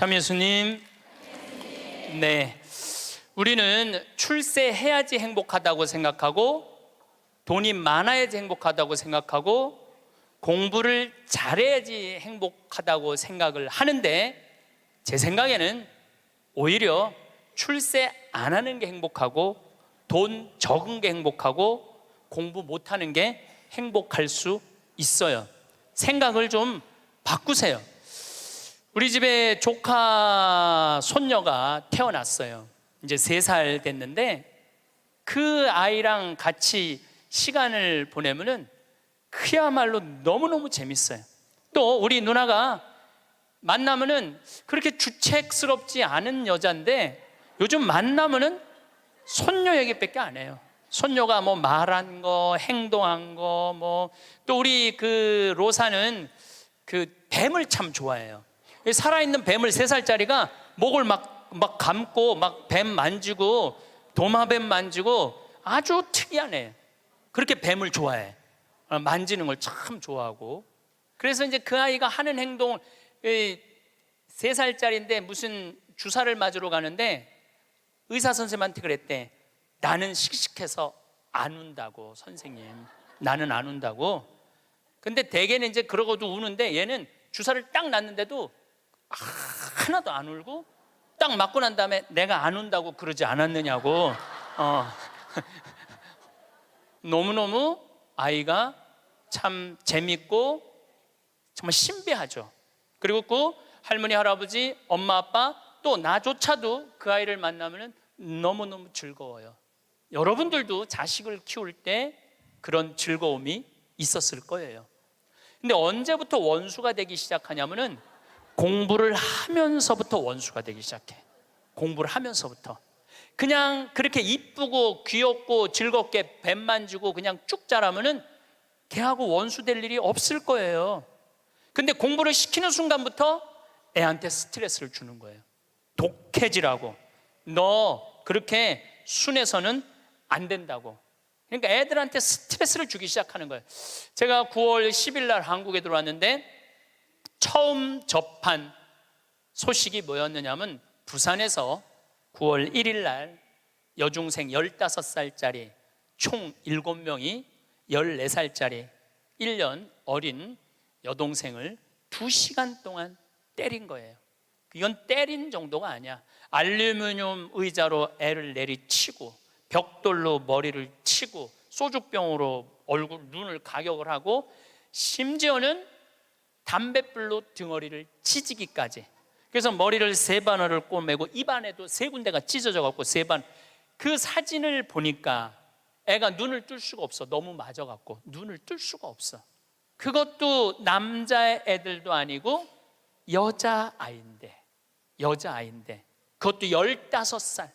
참 예수님. 네, 우리는 출세해야지 행복하다고 생각하고, 돈이 많아야지 행복하다고 생각하고, 공부를 잘해야지 행복하다고 생각을 하는데, 제 생각에는 오히려 출세 안 하는 게 행복하고, 돈 적은 게 행복하고, 공부 못하는 게 행복할 수 있어요. 생각을 좀 바꾸세요. 우리 집에 조카 손녀가 태어났어요. 이제 3살 됐는데, 그 아이랑 같이 시간을 보내면은 그야말로 너무너무 재밌어요. 또 우리 누나가 만나면은 그렇게 주책스럽지 않은 여자인데, 요즘 만나면은 손녀 얘기밖에 안 해요. 손녀가 뭐 말한 거, 행동한 거, 뭐 또 우리 그 로사는 그 뱀을 참 좋아해요. 살아있는 뱀을 3살짜리가 목을 막 감고 막 뱀 만지고, 도마뱀 만지고, 아주 특이한 애. 그렇게 뱀을 좋아해. 만지는 걸 참 좋아하고. 그래서 이제 그 아이가 하는 행동을, 3살짜리인데 무슨 주사를 맞으러 가는데 의사 선생님한테 그랬대. 나는 씩씩해서 안 운다고, 선생님. 나는 안 운다고. 근데 대개는 이제 그러고도 우는데, 얘는 주사를 딱 놨는데도 하나도 안 울고, 딱 맞고 난 다음에 내가 안 운다고 그러지 않았느냐고. 너무너무 아이가 참 재밌고 정말 신비하죠. 그리고 그 할머니, 할아버지, 엄마, 아빠, 또 나조차도 그 아이를 만나면 너무너무 즐거워요. 여러분들도 자식을 키울 때 그런 즐거움이 있었을 거예요. 근데 언제부터 원수가 되기 시작하냐면은 공부를 하면서부터 원수가 되기 시작해. 공부를 하면서부터. 그냥 그렇게 이쁘고 귀엽고 즐겁게 뱀 만지고 그냥 쭉 자라면은 걔하고 원수 될 일이 없을 거예요. 근데 공부를 시키는 순간부터 애한테 스트레스를 주는 거예요. 독해지라고. 너 그렇게 순해서는 안 된다고. 그러니까 애들한테 스트레스를 주기 시작하는 거예요. 제가 9월 10일 날 한국에 들어왔는데 처음 접한 소식이 뭐였느냐면, 부산에서 9월 1일 날 여중생 15살짜리 총 7명이 14살짜리 1년 어린 여동생을 2시간 동안 때린 거예요. 이건 때린 정도가 아니야. 알루미늄 의자로 애를 내리치고, 벽돌로 머리를 치고, 소주병으로 얼굴, 눈을 가격을 하고, 심지어는 담뱃불로 등어리를 찢기까지. 그래서 머리를 3바늘을 꼬매고 입안에도 3군데가 찢어져 갖고 3번. 그 사진을 보니까 애가 눈을 뜰 수가 없어. 너무 맞아 갖고 눈을 뜰 수가 없어. 그것도 남자 애들도 아니고 여자아이인데 그것도 15살.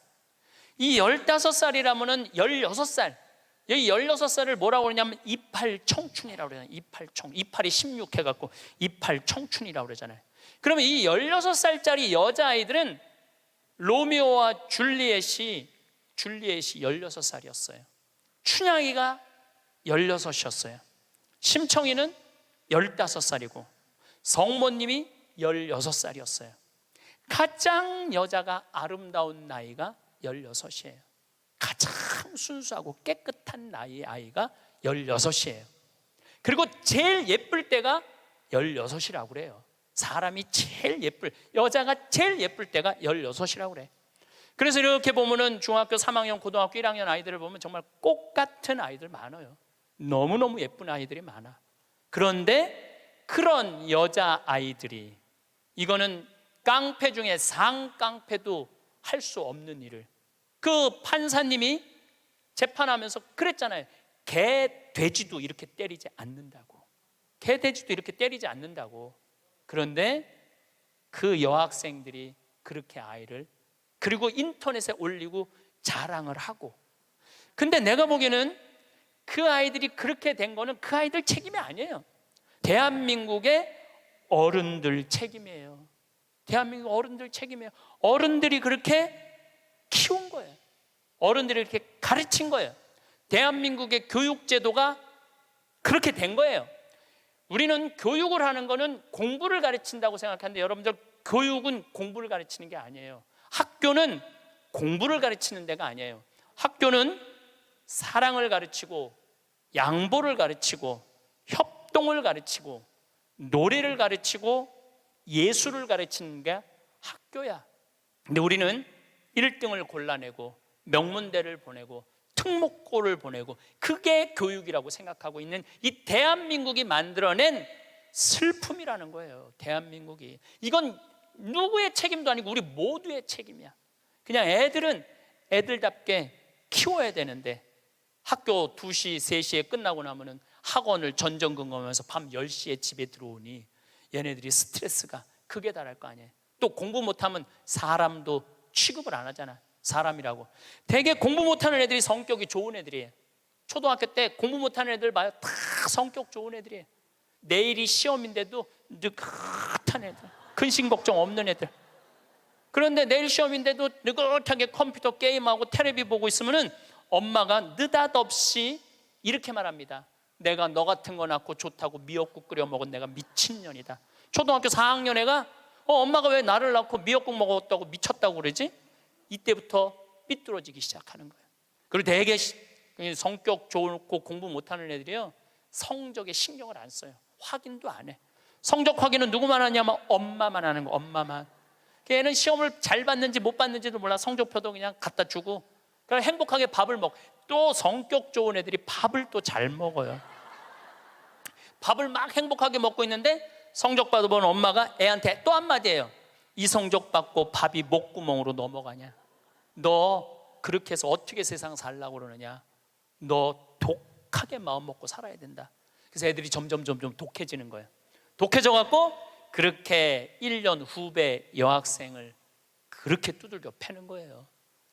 이 15살이라면은 16살. 여기 16살을 뭐라고 그러냐면 이팔 청춘이라고 그러잖아요. 이팔이 16 해갖고 이팔 청춘이라고 그러잖아요. 그러면 이 16살짜리 여자아이들은 로미오와 줄리엣이 16살이었어요. 춘향이가 16이었어요. 심청이는 15살이고 성모님이 16살이었어요. 가장 여자가 아름다운 나이가 16이에요. 가장 순수하고 깨끗한 나이의 아이가 16이에요. 그리고 제일 예쁠 때가 16이라고 그래요. 사람이 제일 여자가 제일 예쁠 때가 16이라고 그래. 그래서 이렇게 보면은 중학교 3학년, 고등학교 1학년 아이들을 보면 정말 꽃 같은 아이들 많아요. 너무너무 예쁜 아이들이 많아. 그런데 그런 여자 아이들이, 이거는 깡패 중에 상깡패도 할 수 없는 일을, 그 판사님이 재판하면서 그랬잖아요. 개, 돼지도 이렇게 때리지 않는다고. 개, 돼지도 이렇게 때리지 않는다고. 그런데 그 여학생들이 그렇게 아이를, 그리고 인터넷에 올리고 자랑을 하고. 근데 내가 보기에는 그 아이들이 그렇게 된 거는 그 아이들 책임이 아니에요. 대한민국의 어른들 책임이에요. 대한민국 어른들 책임이에요. 어른들이 그렇게 키운 거예요. 어른들이 이렇게 가르친 거예요. 대한민국의 교육제도가 그렇게 된 거예요. 우리는 교육을 하는 거는 공부를 가르친다고 생각하는데, 여러분들 교육은 공부를 가르치는 게 아니에요. 학교는 공부를 가르치는 데가 아니에요. 학교는 사랑을 가르치고 양보를 가르치고 협동을 가르치고 노래를 가르치고 예술을 가르치는 게 학교야. 근데 우리는 1등을 골라내고 명문대를 보내고 특목고를 보내고 그게 교육이라고 생각하고 있는 이 대한민국이 만들어낸 슬픔이라는 거예요. 대한민국이. 이건 누구의 책임도 아니고 우리 모두의 책임이야. 그냥 애들은 애들답게 키워야 되는데 학교 2시, 3시에 끝나고 나면은 학원을 전전긍긍하면서 밤 10시에 집에 들어오니 얘네들이 스트레스가 극에 달할 거 아니에요. 또 공부 못하면 사람도 취급을 안 하잖아. 사람이라고. 되게 공부 못하는 애들이 성격이 좋은 애들이에요. 초등학교 때 공부 못하는 애들 봐요. 다 성격 좋은 애들이에요. 내일이 시험인데도 느긋한 애들, 근심 걱정 없는 애들. 그런데 내일 시험인데도 느긋하게 컴퓨터 게임하고 텔레비 보고 있으면은 엄마가 느닷없이 이렇게 말합니다. 내가 너 같은 거 낳고 좋다고 미역국 끓여 먹은 내가 미친년이다. 초등학교 4학년 애가 엄마가 왜 나를 낳고 미역국 먹었다고 미쳤다고 그러지? 이때부터 삐뚤어지기 시작하는 거예요. 그리고 되게 성격 좋고 공부 못하는 애들이요, 성적에 신경을 안 써요. 확인도 안 해. 성적 확인은 누구만 하냐면 엄마만 하는 거. 엄마만. 걔는 시험을 잘 봤는지 못 봤는지도 몰라. 성적표도 그냥 갖다 주고 그냥 행복하게 밥을 먹. 또 성격 좋은 애들이 밥을 또 잘 먹어요. 밥을 막 행복하게 먹고 있는데 성적 받아본 엄마가 애한테 또 한마디예요. 이 성적 받고 밥이 목구멍으로 넘어가냐? 너 그렇게 해서 어떻게 세상 살라고 그러느냐? 너 독하게 마음 먹고 살아야 된다. 그래서 애들이 점점 독해지는 거예요. 독해져 갖고 그렇게 1년 후배 여학생을 그렇게 두들겨 패는 거예요.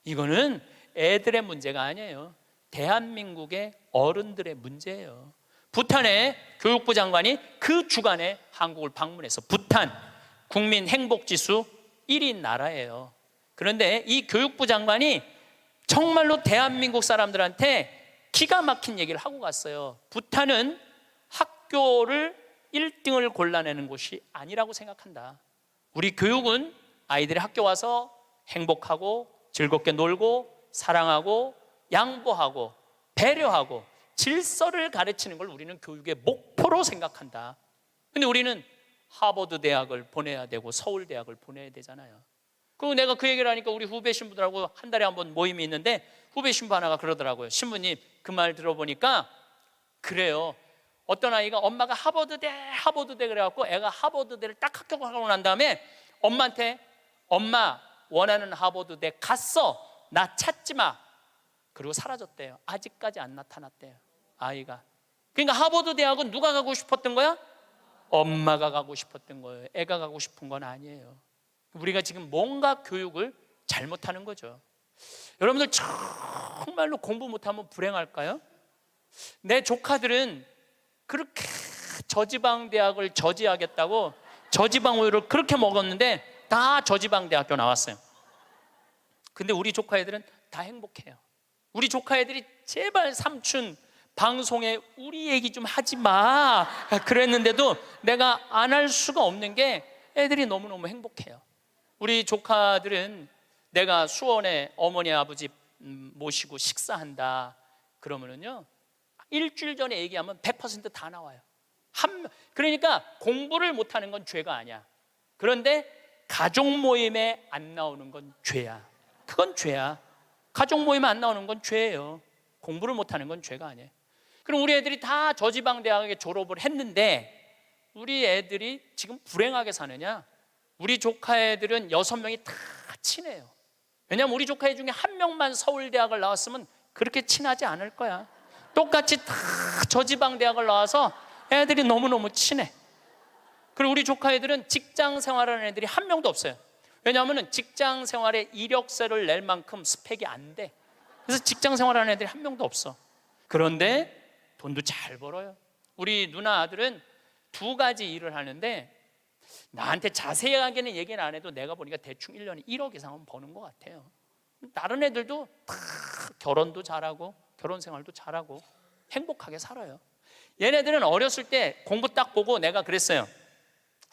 이거는 애들의 문제가 아니에요. 대한민국의 어른들의 문제예요. 부탄의 교육부 장관이 그 주간에 한국을 방문해서 부탄 국민 행복지수 1위 나라예요. 그런데 이 교육부 장관이 정말로 대한민국 사람들한테 기가 막힌 얘기를 하고 갔어요. 부탄은 학교를 1등을 골라내는 곳이 아니라고 생각한다. 우리 교육은 아이들이 학교 와서 행복하고 즐겁게 놀고 사랑하고 양보하고 배려하고 질서를 가르치는 걸 우리는 교육의 목표로 생각한다. 근데 우리는 하버드 대학을 보내야 되고 서울 대학을 보내야 되잖아요. 그리고 내가 그 얘기를 하니까 우리 후배 신부들하고 한 달에 한 번 모임이 있는데 후배 신부 하나가 그러더라고요. 신부님, 그 말 들어보니까 그래요. 어떤 아이가 엄마가 하버드대 그래갖고 애가 하버드대를 딱 합격하고 난 다음에 엄마한테 엄마 원하는 하버드대 갔어. 나 찾지 마. 그리고 사라졌대요. 아직까지 안 나타났대요. 아이가. 그러니까 하버드 대학은 누가 가고 싶었던 거야? 엄마가 가고 싶었던 거예요. 애가 가고 싶은 건 아니에요. 우리가 지금 뭔가 교육을 잘못하는 거죠. 여러분들 정말로 공부 못하면 불행할까요? 내 조카들은 그렇게 저지방 대학을 저지하겠다고 저지방 우유를 그렇게 먹었는데 다 저지방 대학교 나왔어요. 근데 우리 조카 애들은 다 행복해요. 우리 조카 애들이 제발 삼촌 방송에 우리 얘기 좀 하지 마 그랬는데도 내가 안 할 수가 없는 게 애들이 너무너무 행복해요. 우리 조카들은 내가 수원에 어머니 아버지 모시고 식사한다 그러면은요, 일주일 전에 얘기하면 100% 다 나와요. 그러니까 공부를 못하는 건 죄가 아니야. 그런데 가족 모임에 안 나오는 건 죄야. 그건 죄야. 가족 모임에 안 나오는 건 죄예요. 공부를 못하는 건 죄가 아니에요. 그럼 우리 애들이 다 저지방 대학에 졸업을 했는데 우리 애들이 지금 불행하게 사느냐? 우리 조카 애들은 6명이 다 친해요. 왜냐하면 우리 조카 애 중에 한 명만 서울대학을 나왔으면 그렇게 친하지 않을 거야. 똑같이 다 저지방 대학을 나와서 애들이 너무너무 친해. 그리고 우리 조카 애들은 직장 생활하는 애들이 한 명도 없어요. 왜냐하면 직장 생활에 이력서를 낼 만큼 스펙이 안 돼. 그래서 직장 생활하는 애들이 한 명도 없어. 그런데 돈도 잘 벌어요. 우리 누나 아들은 2가지 일을 하는데 나한테 자세하게는 얘기는 안 해도 내가 보니까 대충 1년에 1억 이상은 버는 것 같아요. 다른 애들도 다 결혼도 잘하고 결혼 생활도 잘하고 행복하게 살아요. 얘네들은 어렸을 때 공부 딱 보고 내가 그랬어요.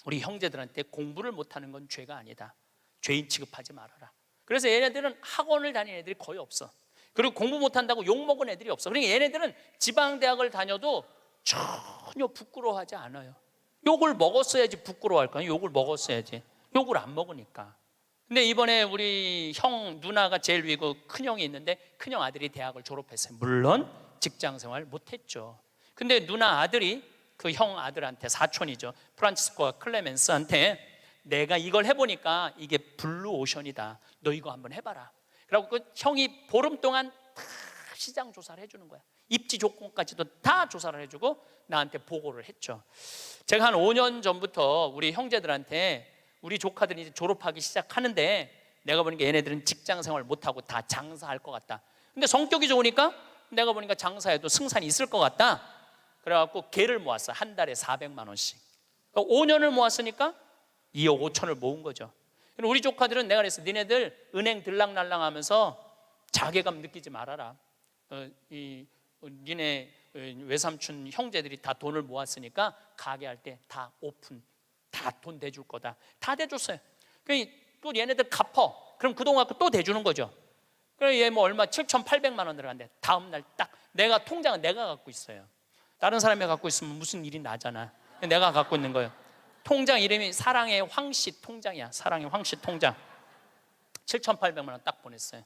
우리 형제들한테 공부를 못하는 건 죄가 아니다, 죄인 취급하지 말아라. 그래서 얘네들은 학원을 다니는 애들이 거의 없어. 그리고 공부 못한다고 욕먹은 애들이 없어. 그러니까 얘네들은 지방대학을 다녀도 전혀 부끄러워하지 않아요. 욕을 먹었어야지 부끄러워할까요? 욕을 먹었어야지. 욕을 안 먹으니까. 근데 이번에 우리 형 누나가 제일 위고 큰형이 있는데 큰형 아들이 대학을 졸업했어요. 물론 직장생활 못했죠. 근데 누나 아들이 그 형 아들한테, 사촌이죠, 프란치스코와 클레멘스한테 내가 이걸 해보니까 이게 블루오션이다, 너 이거 한번 해봐라. 그리고 그 형이 보름 동안 다 시장 조사를 해주는 거야. 입지 조건까지도 다 조사를 해주고 나한테 보고를 했죠. 제가 한 5년 전부터 우리 형제들한테 우리 조카들이 이제 졸업하기 시작하는데 내가 보니까 얘네들은 직장 생활 못하고 다 장사할 것 같다. 근데 성격이 좋으니까 내가 보니까 장사해도 승산이 있을 것 같다. 그래갖고 개를 모았어. 한 달에 400만 원씩. 5년을 모았으니까 2억 5천을 모은 거죠. 우리 조카들은 내가 그랬어. 니네들 은행 들락날락 하면서 자괴감 느끼지 말아라. 니네 외삼촌 형제들이 다 돈을 모았으니까 가게 할 때 다 오픈, 다 돈 대줄 거다. 다 대줬어요. 또 얘네들 갚어. 그럼 그동안 또 대주는 거죠. 그래 얘 뭐 얼마 7,800만 원 들어간대. 다음 날 딱 내가 통장은 내가 갖고 있어요. 다른 사람이 갖고 있으면 무슨 일이 나잖아. 내가 갖고 있는 거예요. 통장 이름이 사랑의 황씨 통장이야. 사랑의 황씨 통장. 7,800만 원 딱 보냈어요.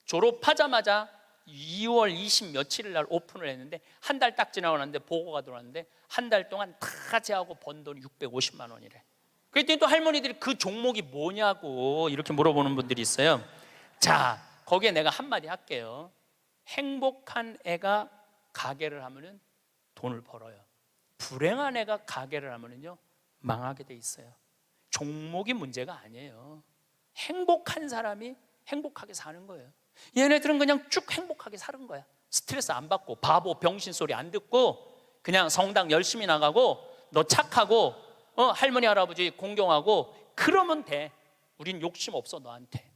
졸업하자마자 2월 20 며칠 날 오픈을 했는데 한 달 딱 지나고 났는데 보고가 들어왔는데 한 달 동안 다 제하고 번 돈이 650만 원이래. 그랬더니 또 할머니들이 그 종목이 뭐냐고 이렇게 물어보는 분들이 있어요. 자, 거기에 내가 한마디 할게요. 행복한 애가 가게를 하면은 돈을 벌어요. 불행한 애가 가게를 하면은요 망하게 돼 있어요. 종목이 문제가 아니에요. 행복한 사람이 행복하게 사는 거예요. 얘네들은 그냥 쭉 행복하게 사는 거야. 스트레스 안 받고 바보 병신 소리 안 듣고 그냥 성당 열심히 나가고 너 착하고 할머니 할아버지 공경하고 그러면 돼. 우린 욕심 없어 너한테.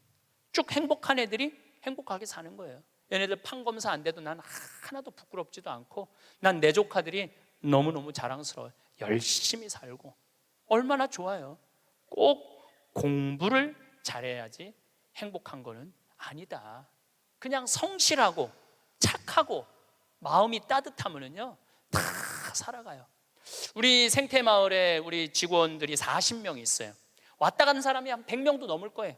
쭉 행복한 애들이 행복하게 사는 거예요. 얘네들 판검사 안 돼도 난 하나도 부끄럽지도 않고 난 내 조카들이 너무너무 자랑스러워요. 열심히 살고 얼마나 좋아요. 꼭 공부를 잘해야지 행복한 거는 아니다. 그냥 성실하고 착하고 마음이 따뜻하면은요 다 살아가요. 우리 생태마을에 우리 직원들이 40명이 있어요. 왔다 가는 사람이 한 100명도 넘을 거예요.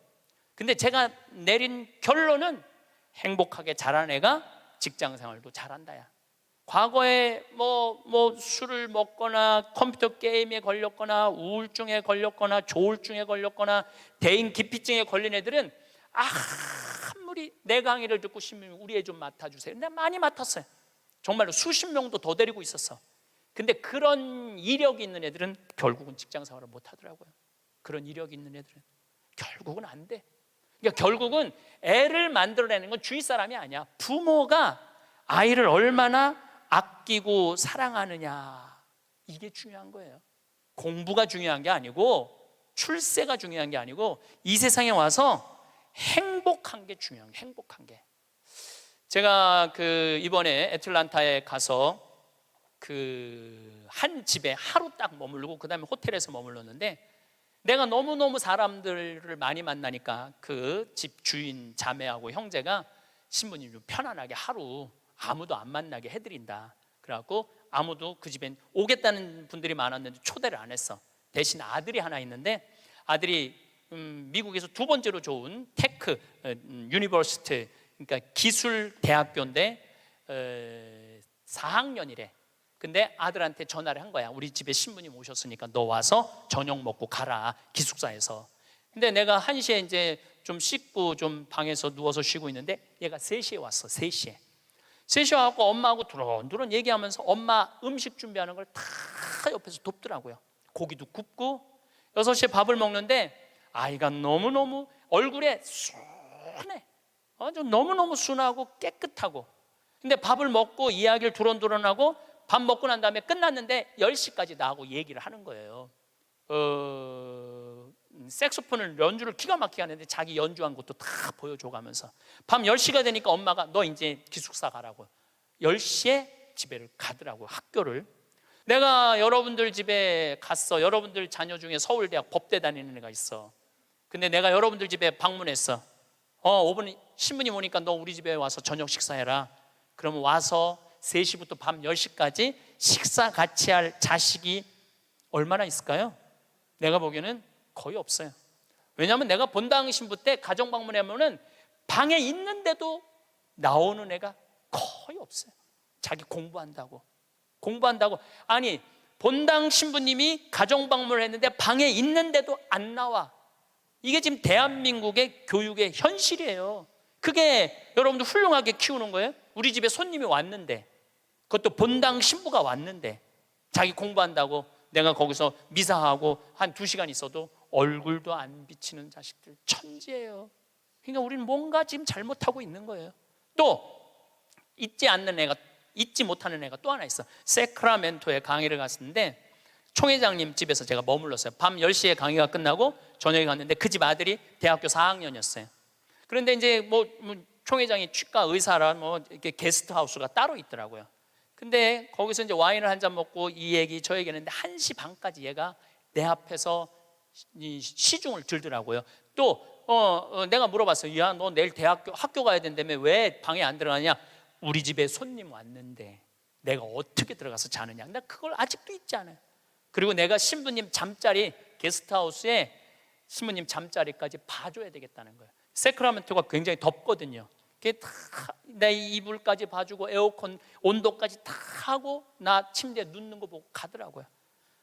근데 제가 내린 결론은 행복하게 자란 애가 직장 생활도 잘한다야. 과거에 뭐 술을 먹거나 컴퓨터 게임에 걸렸거나 우울증에 걸렸거나 조울증에 걸렸거나 대인 기피증에 걸린 애들은 아무리 내 강의를 듣고 싶으면 우리 애 좀 맡아주세요. 내가 많이 맡았어요. 정말로 수십 명도 더 데리고 있었어. 근데 그런 이력이 있는 애들은 결국은 직장 생활을 못 하더라고요. 그런 이력이 있는 애들은 결국은 안 돼. 그러니까 결국은 애를 만들어내는 건 주위 사람이 아니야. 부모가 아이를 얼마나 아끼고 사랑하느냐, 이게 중요한 거예요. 공부가 중요한 게 아니고 출세가 중요한 게 아니고 이 세상에 와서 행복한 게 중요한 게, 행복한 게. 제가 이번에 애틀란타에 가서 한 집에 하루 딱 머무르고 그 다음에 호텔에서 머물렀는데 내가 너무너무 사람들을 많이 만나니까 그 집 주인 자매하고 형제가 신부님 좀 편안하게 하루 아무도 안 만나게 해드린다. 그래갖고 아무도 그 집엔 오겠다는 분들이 많았는데 초대를 안 했어. 대신 아들이 하나 있는데 아들이 미국에서 두 번째로 좋은 테크 유니버시티, 그러니까 기술 대학교인데 4학년이래. 근데 아들한테 전화를 한 거야. 우리 집에 신부님 오셨으니까 너 와서 저녁 먹고 가라, 기숙사에서. 근데 내가 1시에 이제 좀 씻고 좀 방에서 누워서 쉬고 있는데 얘가 3시에 왔어. 3시에 와갖고 엄마하고 두런두런 얘기하면서 엄마 음식 준비하는 걸 다 옆에서 돕더라고요. 고기도 굽고 6시에 밥을 먹는데 아이가 너무너무 얼굴에 순해. 좀 너무너무 순하고 깨끗하고. 근데 밥을 먹고 이야기를 두런두런하고 밥 먹고 난 다음에 끝났는데 10시까지 나하고 얘기를 하는 거예요. 색소폰을 연주를 기가 막히게 하는데 자기 연주한 것도 다 보여줘가면서 밤 10시가 되니까 엄마가 너 이제 기숙사 가라고 10시에 집에를 가더라고요. 학교를. 내가 여러분들 집에 갔어. 여러분들 자녀 중에 서울대학 법대 다니는 애가 있어. 근데 내가 여러분들 집에 방문했어. 5분 신부님 오니까 너 우리 집에 와서 저녁 식사해라. 그러면 와서 3시부터 밤 10시까지 식사 같이 할 자식이 얼마나 있을까요? 내가 보기에는 거의 없어요. 왜냐하면 내가 본당 신부 때 가정 방문하면은 방에 있는데도 나오는 애가 거의 없어요. 자기 공부한다고. 아니, 본당 신부님이 가정 방문을 했는데 방에 있는데도 안 나와. 이게 지금 대한민국의 교육의 현실이에요. 그게 여러분들 훌륭하게 키우는 거예요? 우리 집에 손님이 왔는데, 그것도 본당 신부가 왔는데 자기 공부한다고 내가 거기서 미사하고 한 2시간 있어도 얼굴도 안 비치는 자식들, 천지예요. 그러니까 우리는 뭔가 지금 잘못하고 있는 거예요. 또 잊지 못하는 애가 또 하나 있어. 세크라멘토에 강의를 갔는데 총회장님 집에서 제가 머물렀어요. 밤 10시에 강의가 끝나고 저녁에 갔는데 그 집 아들이 대학교 4학년이었어요. 그런데 이제 뭐 총회장이 치과 의사라 이렇게 게스트하우스가 따로 있더라고요. 근데 거기서 이제 와인을 한 잔 먹고 이 얘기 저 얘기 했는데 1시 반까지 얘가 내 앞에서 시중을 들더라고요. 또 내가 물어봤어요. 야, 너 내일 학교 가야 된다며 왜 방에 안 들어가냐? 우리 집에 손님 왔는데 내가 어떻게 들어가서 자느냐. 나 그걸 아직도 잊지 않아요. 그리고 내가 신부님 잠자리, 게스트하우스에 신부님 잠자리까지 봐줘야 되겠다는 거예요. 세크라멘토가 굉장히 덥거든요. 내 이불까지 봐주고 에어컨 온도까지 다 하고 나 침대에 눕는 거 보고 가더라고요.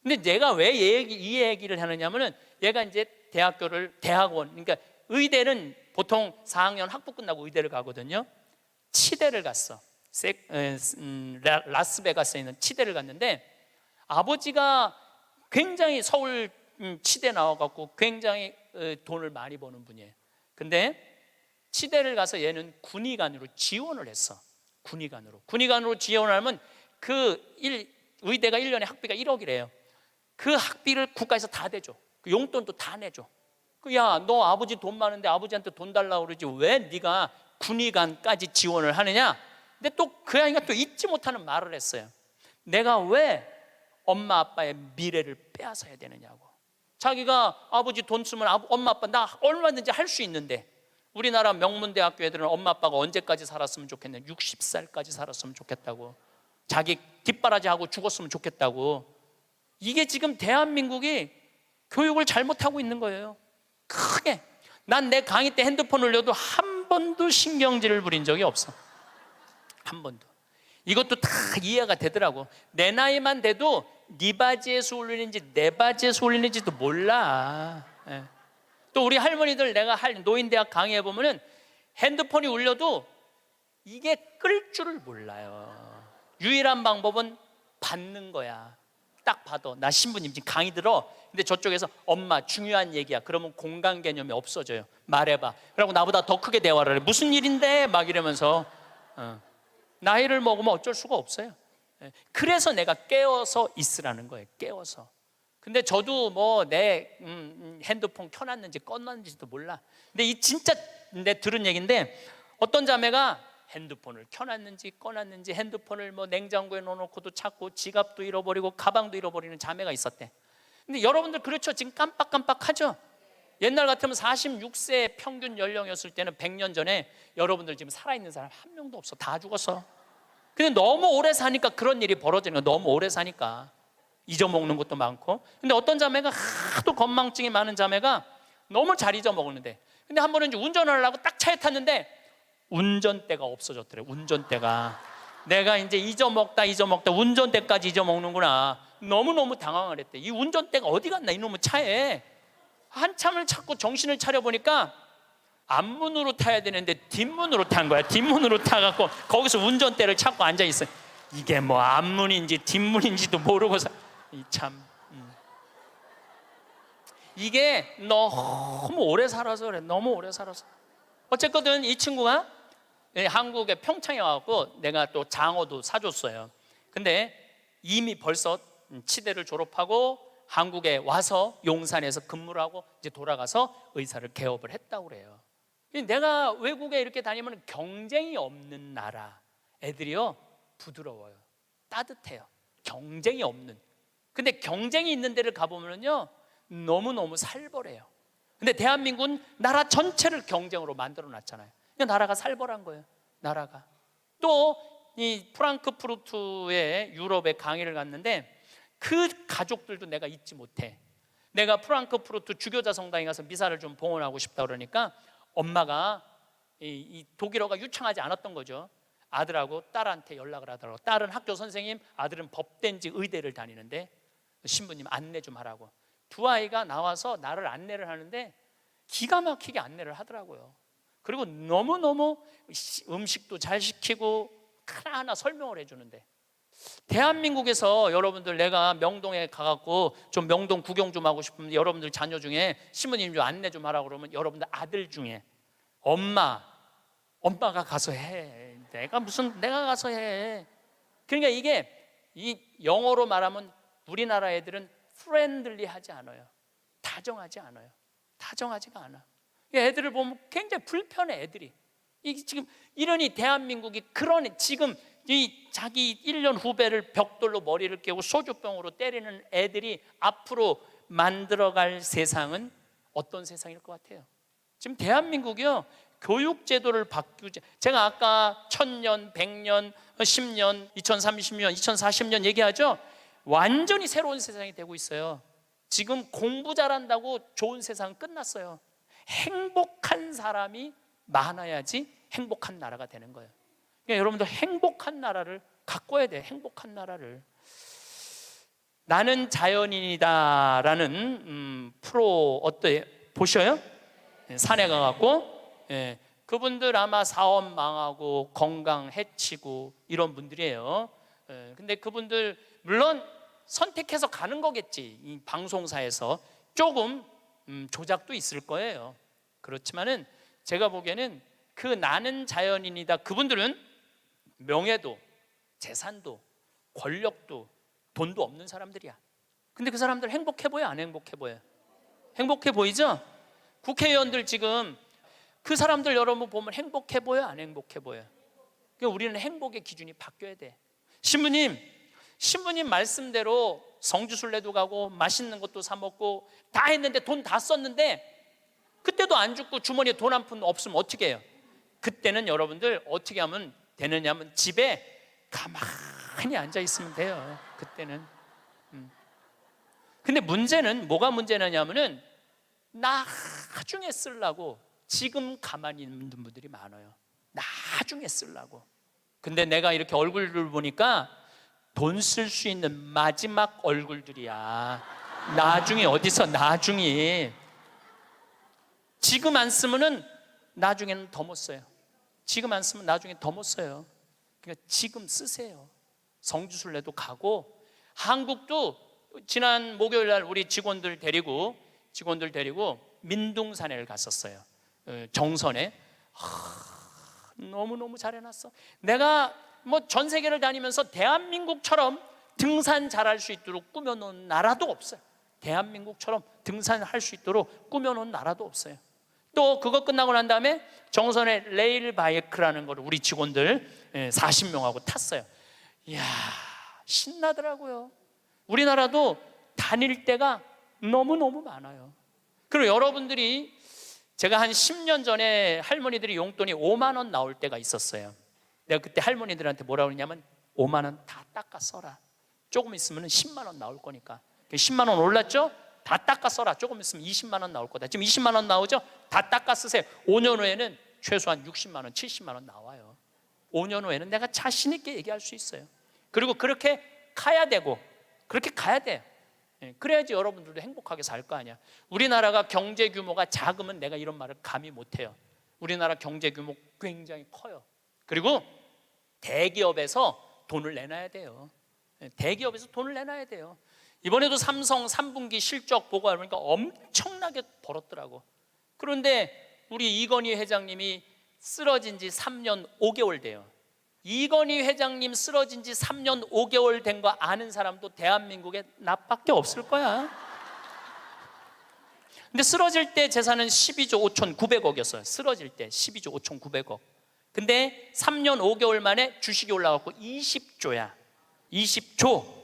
근데 내가 왜 이 얘기를 하느냐면은 얘가 이제 대학원, 그러니까 의대는 보통 4학년 학부 끝나고 의대를 가거든요. 치대를 갔어. 라스베가스에 있는 치대를 갔는데 아버지가 굉장히 서울 치대 나와갖고 굉장히 돈을 많이 버는 분이에요. 근데 치대를 가서 얘는 군의관으로 지원을 했어. 군의관으로 지원을 하면 의대가 1년에 학비가 1억이래요. 그 학비를 국가에서 다 대줘. 그 용돈도 다 내줘. 야, 너 아버지 돈 많은데 아버지한테 돈 달라고 그러지 왜 네가 군의관까지 지원을 하느냐? 근데 또 그 아이가 또 잊지 못하는 말을 했어요. 내가 왜 엄마 아빠의 미래를 빼앗아야 되느냐고. 자기가 아버지 돈 쓰면 엄마 아빠 나 얼마든지 할 수 있는데 우리나라 명문대학교 애들은 엄마 아빠가 언제까지 살았으면 좋겠냐? 60살까지 살았으면 좋겠다고. 자기 뒷바라지하고 죽었으면 좋겠다고. 이게 지금 대한민국이 교육을 잘못하고 있는 거예요. 크게. 난 내 강의 때 핸드폰 올려도 한 번도 신경질을 부린 적이 없어. 한 번도. 이것도 다 이해가 되더라고. 내 나이만 돼도 네 바지에서 올리는지 내 바지에서 올리는지도 몰라. 예. 또 우리 할머니들 내가 노인대학 강의해 보면은 핸드폰이 울려도 이게 끌 줄을 몰라요. 유일한 방법은 받는 거야. 딱 봐도 나 신부님 지금 강의 들어. 근데 저쪽에서 엄마 중요한 얘기야. 그러면 공간 개념이 없어져요. 말해봐. 그러고 나보다 더 크게 대화를 해. 무슨 일인데? 막 이러면서 나이를 먹으면 어쩔 수가 없어요. 그래서 내가 깨어서 있으라는 거예요. 깨어서. 근데 저도 뭐 내 핸드폰 켜놨는지 꺼놨는지도 몰라. 근데 이 진짜 내 들은 얘기인데 어떤 자매가 핸드폰을 켜놨는지 꺼놨는지 핸드폰을 뭐 냉장고에 넣어놓고도 찾고 지갑도 잃어버리고 가방도 잃어버리는 자매가 있었대. 근데 여러분들 그렇죠? 지금 깜빡깜빡하죠? 옛날 같으면 46세 평균 연령이었을 때는 100년 전에 여러분들 지금 살아있는 사람 한 명도 없어. 다 죽었어. 근데 너무 오래 사니까 그런 일이 벌어지는 거야. 너무 오래 사니까 잊어먹는 것도 많고. 근데 어떤 자매가 하도 건망증이 많은 자매가 너무 잘 잊어먹었는데 근데 한 번은 이제 운전을 하려고 딱 차에 탔는데 운전대가 없어졌더래. 운전대가. 내가 이제 잊어먹다 운전대까지 잊어먹는구나. 너무너무 당황을 했대. 이 운전대가 어디 갔나 이놈의 차에. 한참을 찾고 정신을 차려보니까 앞문으로 타야 되는데 뒷문으로 탄 거야. 뒷문으로 타갖고 거기서 운전대를 찾고 앉아있어. 이게 뭐 앞문인지 뒷문인지도 모르고서 참 이게 너무 오래 살아서 그래. 너무 오래 살아서. 어쨌거든 이 친구가 한국에 평창에 와갖고 내가 또 장어도 사줬어요. 근데 이미 벌써 치대를 졸업하고 한국에 와서 용산에서 근무를 하고 이제 돌아가서 의사를 개업을 했다고 그래요. 내가 외국에 이렇게 다니면 경쟁이 없는 나라 애들이요 부드러워요. 따뜻해요. 경쟁이 없는. 근데 경쟁이 있는 데를 가보면요 너무너무 살벌해요. 근데 대한민국은 나라 전체를 경쟁으로 만들어 놨잖아요. 그러니까 나라가 살벌한 거예요. 나라가. 또 이 프랑크푸르트에 유럽에 강의를 갔는데 그 가족들도 내가 잊지 못해. 내가 프랑크푸르트 주교자 성당에 가서 미사를 좀 봉헌하고 싶다 그러니까 엄마가 이 독일어가 유창하지 않았던 거죠. 아들하고 딸한테 연락을 하더라고. 딸은 학교 선생님, 아들은 법대인지 의대를 다니는데 신부님 안내 좀 하라고. 두 아이가 나와서 나를 안내를 하는데 기가 막히게 안내를 하더라고요. 그리고 너무너무 음식도 잘 시키고 하나하나 설명을 해주는데, 대한민국에서 여러분들 내가 명동에 가갖고 좀 명동 구경 좀 하고 싶으면 여러분들 자녀 중에 신부님 좀 안내 좀 하라고 그러면 여러분들 아들 중에 엄마가 가서 해. 내가 가서 해. 그러니까 이게 이 영어로 말하면 우리나라 애들은 프렌들리하지 않아요. 다정하지 않아요. 다정하지가 않아. 애들을 보면 굉장히 불편해. 애들이 이게 지금 이러니 대한민국이 그러니 지금 이 자기 1년 후배를 벽돌로 머리를 깨고 소주병으로 때리는 애들이 앞으로 만들어갈 세상은 어떤 세상일 것 같아요? 지금 대한민국이요 교육 제도를 바꾸지. 제가 아까 1000년, 100년, 10년, 2030년, 2040년 얘기하죠. 완전히 새로운 세상이 되고 있어요. 지금 공부 잘한다고 좋은 세상은 끝났어요. 행복한 사람이 많아야지 행복한 나라가 되는 거예요. 그러니까 여러분들 행복한 나라를 가꿔야 돼요. 행복한 나라를. 나는 자연인이다 라는 프로 어때요? 보셔요? 산에 가갖고 그분들 아마 사업 망하고 건강 해치고 이런 분들이에요. 근데 그분들 물론 선택해서 가는 거겠지. 이 방송사에서 조금 조작도 있을 거예요. 그렇지만은 제가 보기에는 그 나는 자연인이다 그분들은 명예도 재산도 권력도 돈도 없는 사람들이야. 근데 그 사람들 행복해 보여 안 행복해 보여? 행복해 보이죠? 국회의원들 지금 그 사람들 여러분 보면 행복해 보여 안 행복해 보여? 그러니까 우리는 행복의 기준이 바뀌어야 돼. 신부님 말씀대로 성지순례도 가고 맛있는 것도 사 먹고 다 했는데 돈 다 썼는데 그때도 안 죽고 주머니에 돈 한 푼 없으면 어떻게 해요? 그때는 여러분들 어떻게 하면 되느냐면 집에 가만히 앉아 있으면 돼요. 그때는. 근데 문제는 뭐가 문제냐면은 나중에 쓰려고 지금 가만히 있는 분들이 많아요. 나중에 쓰려고. 근데 내가 이렇게 얼굴을 보니까 돈 쓸 수 있는 마지막 얼굴들이야. 나중에 어디서 나중에. 지금 안 쓰면은 나중에는 더 못 써요. 지금 안 쓰면 나중에 더 못 써요. 그러니까 지금 쓰세요. 성지순례도 가고. 한국도 지난 목요일 날 우리 직원들 데리고 민둥산에를 갔었어요. 정선에. 너무너무 잘 해놨어. 내가 뭐 전 세계를 다니면서 대한민국처럼 등산 잘할 수 있도록 꾸며놓은 나라도 없어요. 대한민국처럼 등산할 수 있도록 꾸며놓은 나라도 없어요. 또 그거 끝나고 난 다음에 정선에 레일 바이크라는 걸 우리 직원들 40명하고 탔어요. 이야, 신나더라고요. 우리나라도 다닐 때가 너무너무 많아요. 그리고 여러분들이 제가 한 10년 전에 할머니들이 용돈이 5만 원 나올 때가 있었어요. 내가 그때 할머니들한테 뭐라고 그러냐면 5만 원 다 닦아 써라. 조금 있으면 10만 원 나올 거니까. 10만 원 올랐죠? 다 닦아 써라. 조금 있으면 20만 원 나올 거다. 지금 20만 원 나오죠? 다 닦아 쓰세요. 5년 후에는 최소한 60만 원, 70만 원 나와요. 5년 후에는 내가 자신 있게 얘기할 수 있어요. 그리고 그렇게 가야 되고 그렇게 가야 돼요. 그래야지 여러분들도 행복하게 살 거 아니야. 우리나라가 경제 규모가 작으면 내가 이런 말을 감히 못해요. 우리나라 경제 규모 굉장히 커요. 그리고 대기업에서 돈을 내놔야 돼요. 대기업에서 돈을 내놔야 돼요. 이번에도 삼성 3분기 실적 보고 하니까 엄청나게 벌었더라고. 그런데 우리 이건희 회장님이 쓰러진 지 3년 5개월 돼요. 이건희 회장님 쓰러진 지 3년 5개월 된 거 아는 사람도 대한민국에 나밖에 없을 거야. 근데 쓰러질 때 재산은 12조 5,900억이었어요. 쓰러질 때 12조 5,900억. 근데 3년 5개월 만에 주식이 올라갔고 20조야. 20조.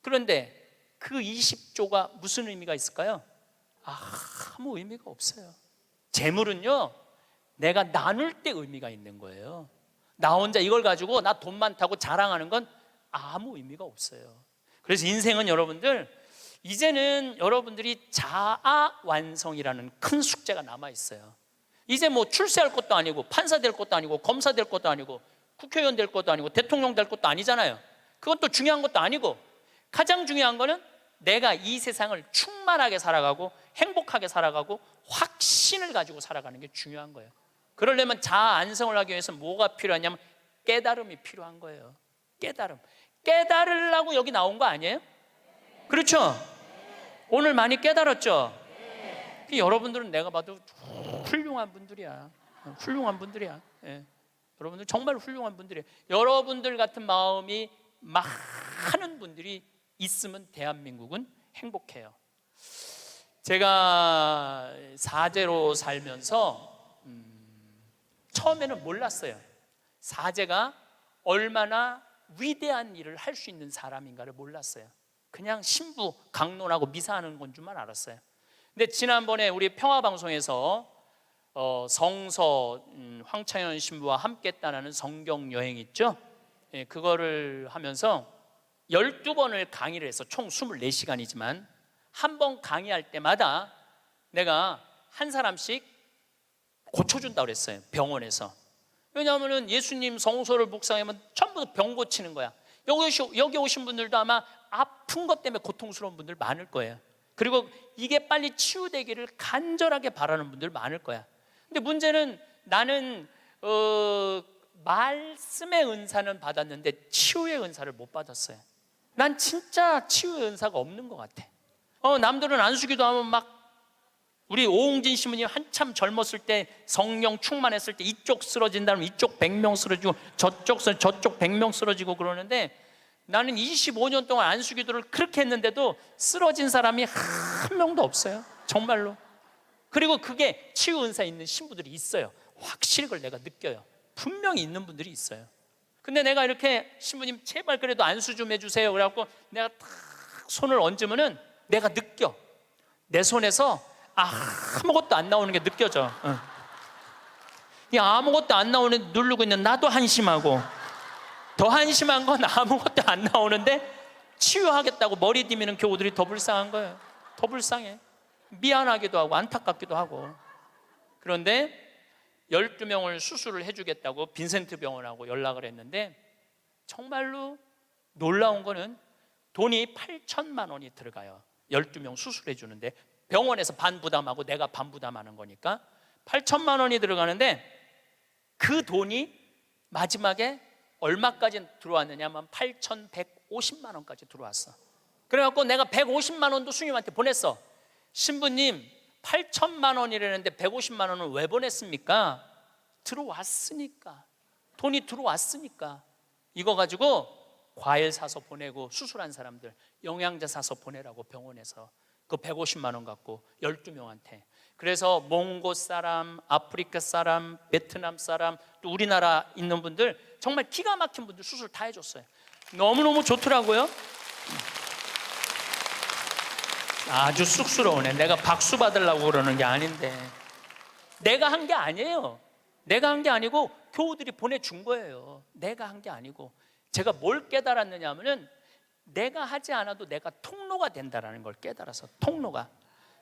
그런데 그 20조가 무슨 의미가 있을까요? 아무 의미가 없어요. 재물은요, 내가 나눌 때 의미가 있는 거예요. 나 혼자 이걸 가지고 나 돈 많다고 자랑하는 건 아무 의미가 없어요. 그래서 인생은 여러분들, 이제는 여러분들이 자아 완성이라는 큰 숙제가 남아 있어요. 이제 뭐 출세할 것도 아니고, 판사 될 것도 아니고, 검사 될 것도 아니고, 국회의원 될 것도 아니고, 대통령 될 것도 아니잖아요. 그것도 중요한 것도 아니고, 가장 중요한 거는 내가 이 세상을 충만하게 살아가고 행복하게 살아가고 확신을 가지고 살아가는 게 중요한 거예요. 그러려면 자아 안성을 하기 위해서 뭐가 필요하냐면 깨달음이 필요한 거예요. 깨달으려고 여기 나온 거 아니에요? 그렇죠? 오늘 많이 깨달았죠? 여러분들은 내가 봐도 훌륭한 분들이야. 예. 여러분들 정말 훌륭한 분들이에요. 여러분들 같은 마음이 많은 분들이 있으면 대한민국은 행복해요. 제가 사제로 살면서 처음에는 몰랐어요. 사제가 얼마나 위대한 일을 할 수 있는 사람인가를 몰랐어요. 그냥 신부 강론하고 미사하는 건 줄만 알았어요. 근데 지난번에 우리 평화방송에서 성서 황창현 신부와 함께 따라는 성경 여행 있죠? 예, 그거를 하면서 12번을 강의를 해서 총 24시간이지만 한 번 강의할 때마다 내가 한 사람씩 고쳐준다고 그랬어요. 병원에서. 왜냐하면 예수님 성서를 묵상하면 전부 병 고치는 거야. 여기 오신 분들도 아마 아픈 것 때문에 고통스러운 분들 많을 거예요. 그리고 이게 빨리 치유되기를 간절하게 바라는 분들 많을 거야. 근데 문제는 나는 말씀의 은사는 받았는데 치유의 은사를 못 받았어요. 난 진짜 치유의 은사가 없는 것 같아. 남들은 안수기도 하면 막 우리 오홍진 신부님 한참 젊었을 때 성령 충만했을 때 이쪽 쓰러진다면 이쪽 100명 쓰러지고 저쪽 100명 쓰러지고 그러는데 나는 25년 동안 안수기도를 그렇게 했는데도 쓰러진 사람이 한 명도 없어요. 정말로. 그리고 그게 치유 은사 있는 신부들이 있어요. 확실히 그걸 내가 느껴요. 분명히 있는 분들이 있어요. 근데 내가 이렇게 신부님 제발 그래도 안수 좀 해주세요 그래갖고 내가 탁 손을 얹으면은 내가 느껴. 내 손에서 아무것도 안 나오는 게 느껴져. 이 아무것도 안 나오는 누르고 있는 나도 한심하고, 더 한심한 건 아무것도 안 나오는데 치유하겠다고 머리 디미는 교우들이 더 불쌍한 거예요. 더 불쌍해. 미안하기도 하고 안타깝기도 하고. 그런데 12명을 수술을 해주겠다고 빈센트 병원하고 연락을 했는데 정말로 놀라운 거는 돈이 8천만 원이 들어가요. 12명 수술해 주는데 병원에서 반 부담하고 내가 반 부담하는 거니까 8천만 원이 들어가는데 그 돈이 마지막에 얼마까지 들어왔느냐면 8,150만 원까지 들어왔어. 그래갖고 내가 150만 원도 스님한테 보냈어. 신부님 8천만 원이라는데 150만 원은 왜 보냈습니까? 들어왔으니까. 돈이 들어왔으니까. 이거 가지고 과일 사서 보내고 수술한 사람들 영양제 사서 보내라고 병원에서 그 150만 원 갖고 12명한테. 그래서 몽고 사람, 아프리카 사람, 베트남 사람, 또 우리나라 있는 분들 정말 기가 막힌 분들 수술 다 해줬어요. 너무너무 좋더라고요. 아주 쑥스러우네. 내가 박수 받으려고 그러는 게 아닌데. 내가 한 게 아니에요. 내가 한 게 아니고 교우들이 보내준 거예요. 내가 한 게 아니고. 제가 뭘 깨달았느냐 하면은 내가 하지 않아도 내가 통로가 된다는 걸 깨달아서. 통로가.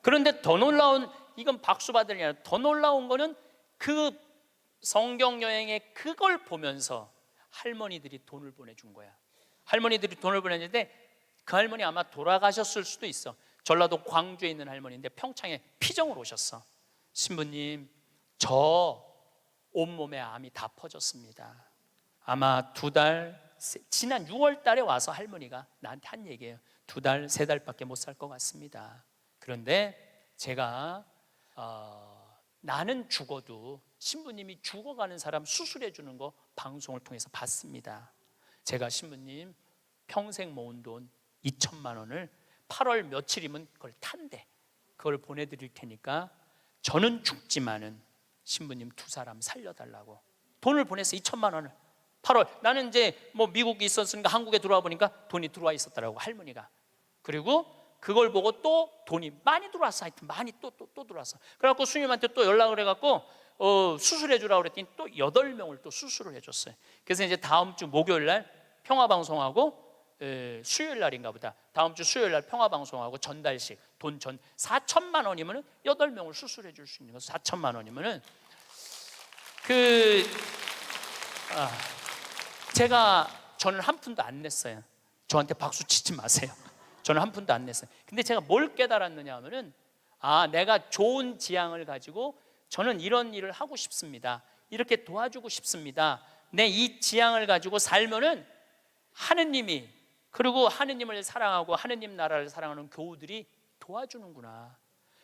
그런데 더 놀라운, 이건 박수 받을 게 아니라 더 놀라운 거는 그 성경 여행에 그걸 보면서 할머니들이 돈을 보내준 거야. 할머니들이 돈을 보냈는데 그 할머니 아마 돌아가셨을 수도 있어. 전라도 광주에 있는 할머니인데 평창에 피정을 오셨어. 신부님, 저 온몸에 암이 다 퍼졌습니다. 아마 2달, 지난 6월 달에 와서 할머니가 나한테 한 얘기예요. 2달, 3달밖에 못 살 것 같습니다. 그런데 제가 나는 죽어도 신부님이 죽어가는 사람 수술해 주는 거 방송을 통해서 봤습니다. 제가 신부님 평생 모은 돈 2천만 원을 8월 며칠이면 그걸 탄대. 그걸 보내드릴 테니까 저는 죽지만은 신부님 2사람 살려달라고 돈을 보냈어. 2천만 원을 8월. 나는 이제 뭐 미국에 있었으니까 한국에 들어와 보니까 돈이 들어와 있었더라고. 할머니가 그리고 그걸 보고 또 돈이 많이 들어왔어. 하여튼 많이 또 들어왔어. 그래갖고 수님한테 또 연락을 해갖고 수술해 주라고 그랬더니 또 8명을 또 수술을 해줬어요. 그래서 이제 다음 주 목요일 날 평화방송하고 수요일 날인가 보다. 다음 주 수요일 날 평화방송하고 전달식 돈 4천만 원이면은 8명을 수술해 줄 수 있는 거. 4천만 원이면은 저는 한 푼도 안 냈어요. 저한테 박수 치지 마세요. 저는 한 푼도 안 냈어요. 근데 제가 뭘 깨달았느냐 하면은 내가 좋은 지향을 가지고 저는 이런 일을 하고 싶습니다. 이렇게 도와주고 싶습니다. 내 이 지향을 가지고 살면은 하느님이, 그리고 하느님을 사랑하고 하느님 나라를 사랑하는 교우들이 도와주는구나.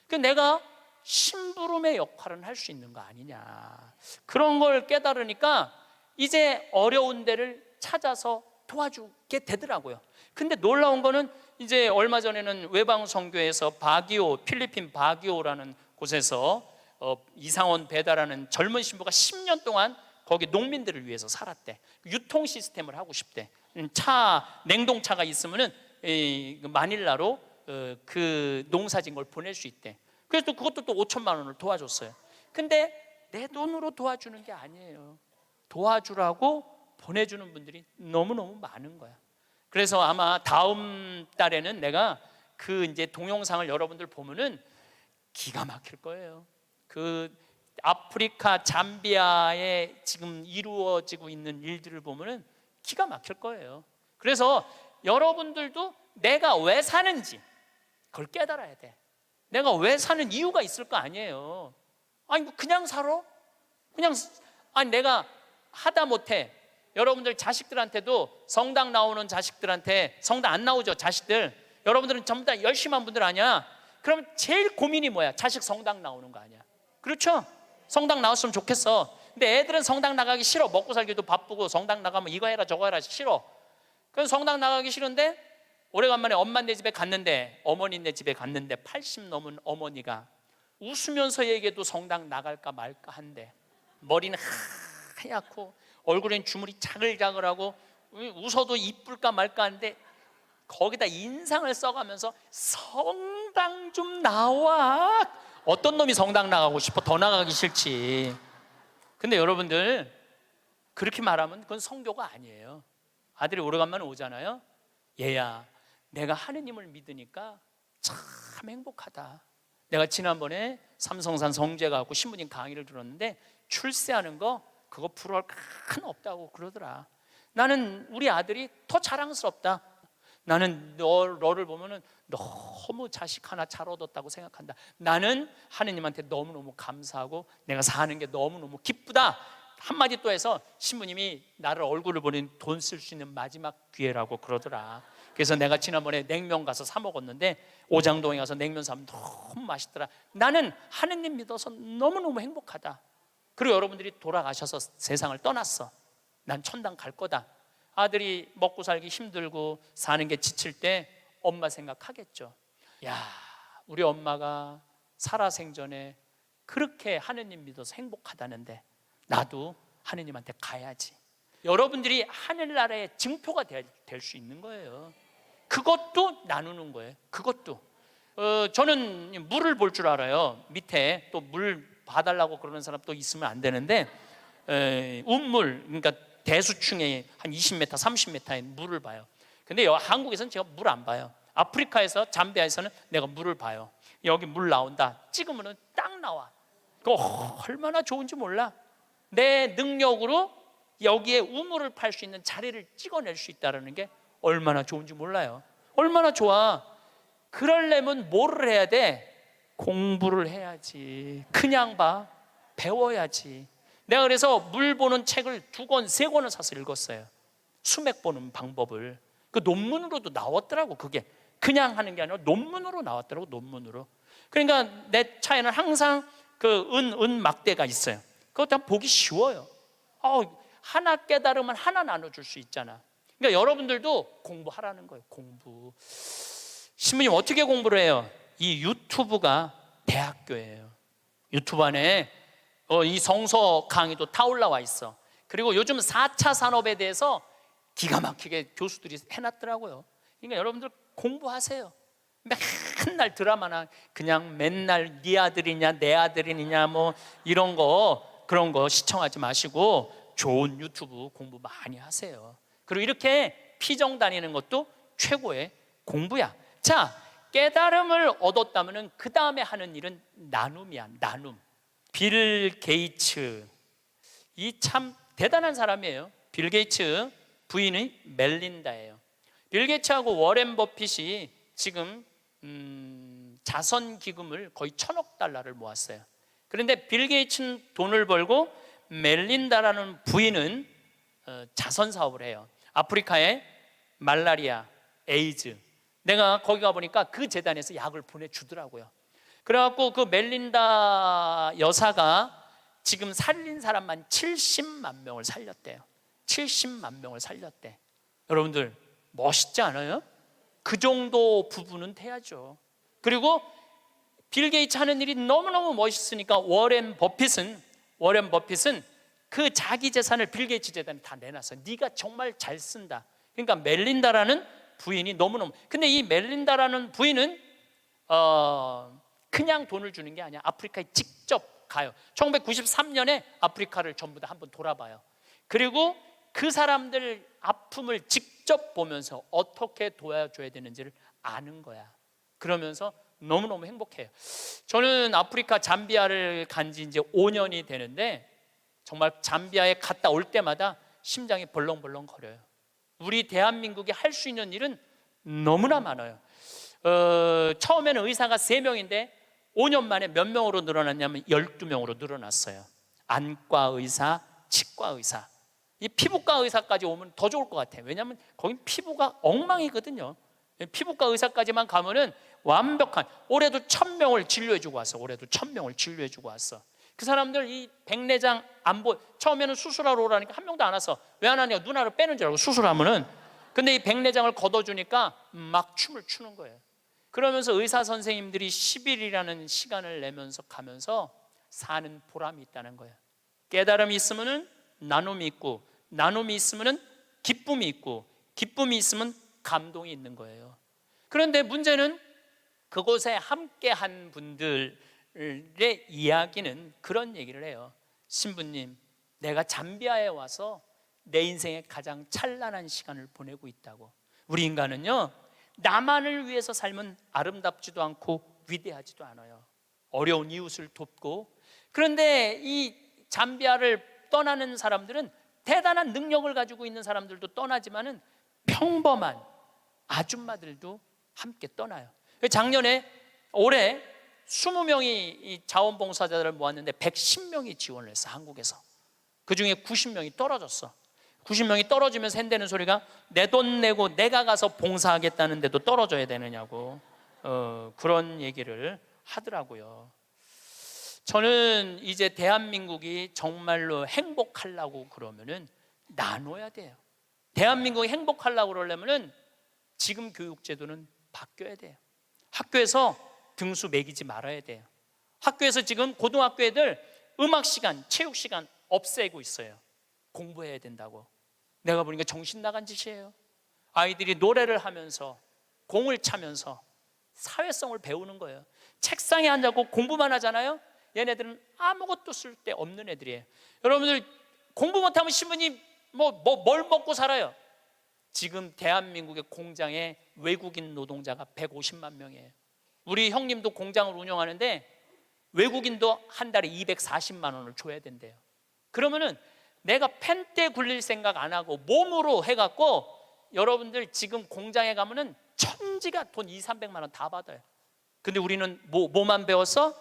그 내가 심부름의 역할은 할 수 있는 거 아니냐. 그런 걸 깨달으니까 이제 어려운 데를 찾아서 도와주게 되더라고요. 근데 놀라운 거는 이제 얼마 전에는 외방선교에서 필리핀 바기오라는 곳에서 이상원 배다라는 젊은 신부가 10년 동안 거기 농민들을 위해서 살았대. 유통 시스템을 하고 싶대. 냉동차가 있으면은 마닐라로 그 농사진 걸 보낼 수 있대. 그래서 그것도 또 5천만 원을 도와줬어요. 근데 내 돈으로 도와주는 게 아니에요. 도와주라고 보내주는 분들이 너무너무 많은 거야. 그래서 아마 다음 달에는 내가 그 이제 동영상을 여러분들 보면은 기가 막힐 거예요. 그 아프리카 잠비아에 지금 이루어지고 있는 일들을 보면은 기가 막힐 거예요. 그래서 여러분들도 내가 왜 사는지 그걸 깨달아야 돼. 내가 왜 사는 이유가 있을 거 아니에요. 그냥 살아? 내가 하다못해 여러분들 자식들한테도 성당 나오는 자식들한테, 성당 안 나오죠 자식들, 여러분들은 전부 다 열심히 한 분들 아니야? 그럼 제일 고민이 뭐야? 자식 성당 나오는 거 아니야? 그렇죠? 성당 나왔으면 좋겠어. 근데 애들은 성당 나가기 싫어. 먹고 살기도 바쁘고 성당 나가면 이거 해라 저거 해라 싫어. 그래서 성당 나가기 싫은데 오래간만에 엄마네 집에 갔는데, 어머니네 집에 갔는데 80 넘은 어머니가 웃으면서 얘기해도 성당 나갈까 말까 한데, 머리는 하얗고 얼굴엔 주물이 자글자글하고 웃어도 이쁠까 말까 하는데 거기다 인상을 써가면서 성당 좀 나와. 어떤 놈이 성당 나가고 싶어? 더 나가기 싫지. 근데 여러분들 그렇게 말하면 그건 성교가 아니에요. 아들이 오래간만에 오잖아요. 얘야, 내가 하느님을 믿으니까 참 행복하다. 내가 지난번에 삼성산 성제 가고 신부님 강의를 들었는데 출세하는 거 그거 부러울 큰 없다고 그러더라. 나는 우리 아들이 더 자랑스럽다. 나는 너를 보면은 너무 자식 하나 잘 얻었다고 생각한다. 나는 하느님한테 너무너무 감사하고 내가 사는 게 너무너무 기쁘다. 한마디 또 해서 신부님이 나를 얼굴을 보니 돈 쓸 수 있는 마지막 기회라고 그러더라. 그래서 내가 지난번에 냉면 가서 사 먹었는데 오장동에 가서 냉면 사면 너무 맛있더라. 나는 하느님 믿어서 너무너무 행복하다. 그리고 여러분들이 돌아가셔서 세상을 떠났어. 난 천당 갈 거다. 아들이 먹고 살기 힘들고 사는 게 지칠 때 엄마 생각하겠죠. 야, 우리 엄마가 살아생전에 그렇게 하느님 믿어서 행복하다는데 나도 하느님한테 가야지. 여러분들이 하늘나라의 증표가 될 수 있는 거예요. 그것도 나누는 거예요. 그것도 저는 물을 볼 줄 알아요. 밑에 또 물 봐달라고 그러는 사람 또 있으면 안 되는데 운물, 그러니까 대수층에 한 20m, 30m의 물을 봐요. 근데 한국에서는 제가 물 안 봐요. 아프리카에서 잠비아에서는 내가 물을 봐요. 여기 물 나온다 찍으면 딱 나와. 그거 얼마나 좋은지 몰라. 내 능력으로 여기에 우물을 팔 수 있는 자리를 찍어낼 수 있다는 게 얼마나 좋은지 몰라요. 얼마나 좋아. 그러려면 뭐를 해야 돼? 공부를 해야지. 그냥 봐. 배워야지. 내가 그래서 물 보는 책을 2권, 3권을 사서 읽었어요. 수맥 보는 방법을. 그 논문으로도 나왔더라고. 그게 그냥 하는 게 아니라 논문으로 나왔더라고. 논문으로. 그러니까 내 차에는 항상 그 은 막대가 있어요. 그것도 보기 쉬워요. 하나 깨달으면 하나 나눠줄 수 있잖아. 그러니까 여러분들도 공부하라는 거예요. 공부. 신부님 어떻게 공부를 해요? 이 유튜브가 대학교예요. 유튜브 안에 이 성서 강의도 다 올라와 있어. 그리고 요즘 4차 산업에 대해서 기가 막히게 교수들이 해놨더라고요. 그러니까 여러분들 공부하세요. 맨날 드라마나 그냥 맨날 네 아들이냐 내 아들이냐 뭐 이런 거 그런 거 시청하지 마시고 좋은 유튜브 공부 많이 하세요. 그리고 이렇게 피정 다니는 것도 최고의 공부야. 자, 깨달음을 얻었다면 그 다음에 하는 일은 나눔이야. 나눔. 빌 게이츠, 이 참 대단한 사람이에요. 빌 게이츠 부인이 멜린다예요. 빌 게이츠하고 워렌 버핏이 지금 자선 기금을 거의 1,000억 달러를 모았어요. 그런데 빌 게이츠는 돈을 벌고 멜린다라는 부인은 자선 사업을 해요. 아프리카에 말라리아, 에이즈, 내가 거기 가보니까 그 재단에서 약을 보내주더라고요. 그래갖고 그 멜린다 여사가 지금 살린 사람만 70만 명을 살렸대요. 70만 명을 살렸대. 여러분들 멋있지 않아요? 그 정도 부분은 돼야죠. 그리고 빌 게이츠 하는 일이 너무너무 멋있으니까 워렌 버핏은 그 자기 재산을 빌 게이츠 재단에 다 내놨어요. 네가 정말 잘 쓴다. 그러니까 멜린다라는 부인이 너무너무, 근데 이 멜린다라는 부인은 그냥 돈을 주는 게 아니야. 아프리카에 직접 가요. 1993년에 아프리카를 전부 다 한번 돌아봐요. 그리고 그 사람들 아픔을 직접 보면서 어떻게 도와줘야 되는지를 아는 거야. 그러면서 너무너무 행복해요. 저는 아프리카 잠비아를 간 지 이제 5년이 되는데 정말 잠비아에 갔다 올 때마다 심장이 벌렁벌렁 거려요. 우리 대한민국이 할 수 있는 일은 너무나 많아요. 처음에는 의사가 3명인데 5년 만에 몇 명으로 늘어났냐면 12명으로 늘어났어요. 안과 의사, 치과 의사, 이 피부과 의사까지 오면 더 좋을 것 같아요. 왜냐하면 거긴 피부가 엉망이거든요. 피부과 의사까지만 가면은 완벽한, 올해도 1,000명을 진료해주고 왔어. 올해도 1,000명을 진료해주고 왔어. 그 사람들 이 백내장 안 보, 처음에는 수술하러 오라니까 한 명도 안 왔어. 왜 안 하냐? 눈알을 빼는 줄 알고 수술하면은. 근데 이 백내장을 걷어주니까 막 춤을 추는 거예요. 그러면서 의사 선생님들이 10일이라는 시간을 내면서 가면서 사는 보람이 있다는 거예요. 깨달음이 있으면은 나눔이 있고, 나눔이 있으면은 기쁨이 있고, 기쁨이 있으면 감동이 있는 거예요. 그런데 문제는 그곳에 함께한 분들의 이야기는 그런 얘기를 해요. 신부님, 내가 잠비아에 와서 내 인생의 가장 찬란한 시간을 보내고 있다고. 우리 인간은요, 나만을 위해서 살면 아름답지도 않고 위대하지도 않아요. 어려운 이웃을 돕고. 그런데 이 잠비아를 떠나는 사람들은 대단한 능력을 가지고 있는 사람들도 떠나지만은 평범한 아줌마들도 함께 떠나요. 올해 20명이 이 자원봉사자들을 모았는데 110명이 지원을 했어. 한국에서. 그 중에 90명이 떨어졌어. 90명이 떨어지면서 한다는 소리가 내 돈 내고 내가 가서 봉사하겠다는데도 떨어져야 되느냐고 그런 얘기를 하더라고요. 저는 이제 대한민국이 정말로 행복하려고 그러면은 나눠야 돼요. 대한민국이 행복하려고 그러려면은 지금 교육제도는 바뀌어야 돼요. 학교에서 등수 매기지 말아야 돼요. 학교에서 지금 고등학교 애들 음악 시간, 체육 시간 없애고 있어요. 공부해야 된다고. 내가 보니까 정신 나간 짓이에요. 아이들이 노래를 하면서 공을 차면서 사회성을 배우는 거예요. 책상에 앉아고 공부만 하잖아요. 얘네들은 아무것도 쓸데 없는 애들이에요. 여러분들 공부 못하면 신부님 뭘 먹고 살아요? 지금 대한민국의 공장에 외국인 노동자가 150만 명이에요. 우리 형님도 공장을 운영하는데 외국인도 한 달에 240만 원을 줘야 된대요. 그러면은 내가 펜대 굴릴 생각 안 하고 몸으로 해갖고, 여러분들 지금 공장에 가면은 천지가 돈 200~300만 원 다 받아요. 근데 우리는 뭐만 배웠어?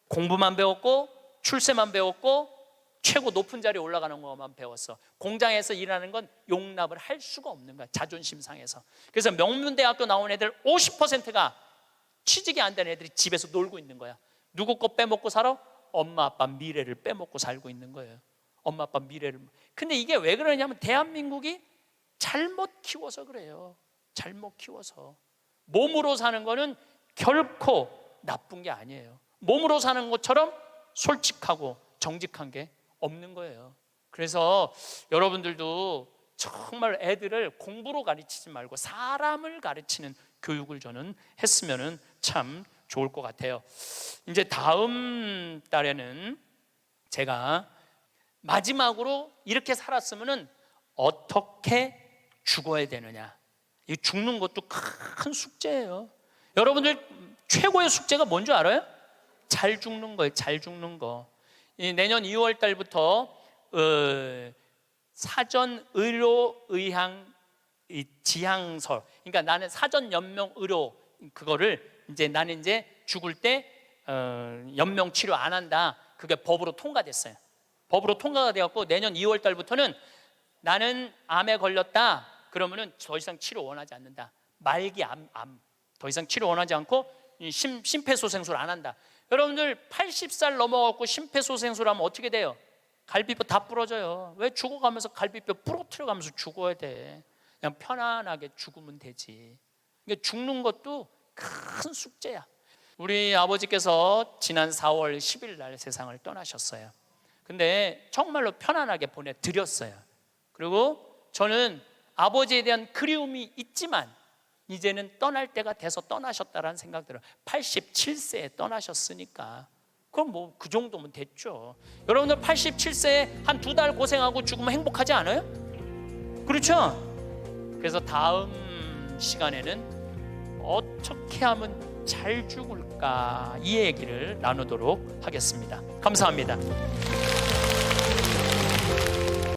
공부만 배웠고 출세만 배웠고 최고 높은 자리에 올라가는 것만 배웠어. 공장에서 일하는 건 용납을 할 수가 없는 거야. 자존심 상해서. 그래서 명문대학교 나온 애들 50%가 취직이 안 되는 애들이 집에서 놀고 있는 거야. 누구 거 빼먹고 살아? 엄마 아빠 미래를 빼먹고 살고 있는 거예요. 엄마 아빠 미래를. 근데 이게 왜 그러냐면 대한민국이 잘못 키워서 그래요. 잘못 키워서. 몸으로 사는 거는 결코 나쁜 게 아니에요. 몸으로 사는 것처럼 솔직하고 정직한 게 없는 거예요. 그래서 여러분들도 정말 애들을 공부로 가르치지 말고 사람을 가르치는 교육을 저는 했으면 참 좋을 것 같아요. 이제 다음 달에는 제가 마지막으로 이렇게 살았으면 어떻게 죽어야 되느냐, 이 죽는 것도 큰 숙제예요. 여러분들 최고의 숙제가 뭔지 알아요? 잘 죽는 거예요. 잘 죽는 거. 내년 2월 달부터 사전 의료 의향 지향설, 그러니까 나는 사전 연명 의료, 그거를 이제 나는 이제 죽을 때 연명 치료 안 한다. 그게 법으로 통과됐어요. 법으로 통과가 되었고, 내년 2월 달부터는 나는 암에 걸렸다 그러면은 더 이상 치료 원하지 않는다. 말기 암 더 이상 치료 원하지 않고 심폐소생술 안 한다. 여러분들 80살 넘어갖고 심폐소생술 하면 어떻게 돼요? 갈비뼈 다 부러져요. 왜? 죽어가면서 갈비뼈 부러뜨려가면서 죽어야 돼. 그냥 편안하게 죽으면 되지. 그러니까 죽는 것도 큰 숙제야. 우리 아버지께서 지난 4월 10일 날 세상을 떠나셨어요. 근데 정말로 편안하게 보내드렸어요. 그리고 저는 아버지에 대한 그리움이 있지만 이제는 떠날 때가 돼서 떠나셨다라는 생각 들어요. 87세에 떠나셨으니까 그럼 뭐 그 정도면 됐죠. 여러분들 87세에 한 2달 고생하고 죽으면 행복하지 않아요? 그렇죠? 그래서 다음 시간에는 어떻게 하면 잘 죽을까, 이 얘기를 나누도록 하겠습니다. 감사합니다.